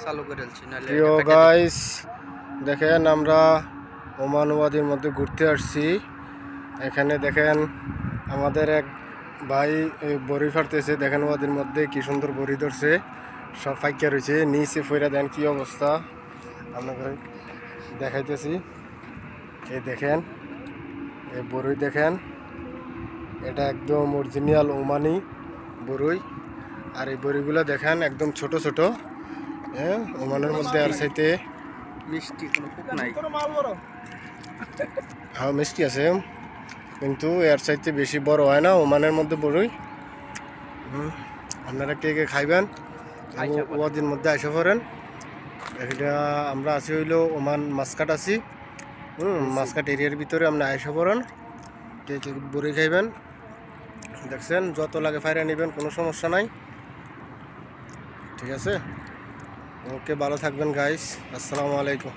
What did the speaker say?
চালু করে নাহলে প্রিয় গাইস, দেখেন আমরা ওমান ওয়াদির মধ্যে ঘুরতে আসছি। এখানে দেখেন আমাদের এক ভাই বড়ি ফাটতেছে। দেখেন ওয়াদির মধ্যে কি সুন্দর বড়ি ধরছে, সব ফাইকা রয়েছে। নিচে ফইরা দেন কি অবস্থা, আপনাদের দেখাইতেছি। এই দেখেন এই বড়ই দেখেন, এটা একদম অরিজিনাল ওমানি বড়ই। আর এই বড়িগুলো দেখেন একদম ছোট ছোট। হ্যাঁ, ওমানের মধ্যে আর চাইতে মিষ্টি কোনো পোক নাই। হ্যাঁ মিষ্টি আছে, কিন্তু এর চাইতে বেশি বড় হয় না ওমানের মধ্যে বড়ই। আপনারা কে কে খাইবেন ওয়াদির মধ্যে আইসা পড়েন। এটা আমরা আছি হইলো ওমান মাসকাট আছি। মাসকাট এরিয়ার ভিতরে আমরা আইসা পড়েন। কে কে বড়ি খাইবেন দেখছেন, যত লাগে ফাইরা নেবেন, কোনো সমস্যা নাই। ঠিক আছে, ওকে, ভালো থাকবেন গাইস। আসসালামু আলাইকুম।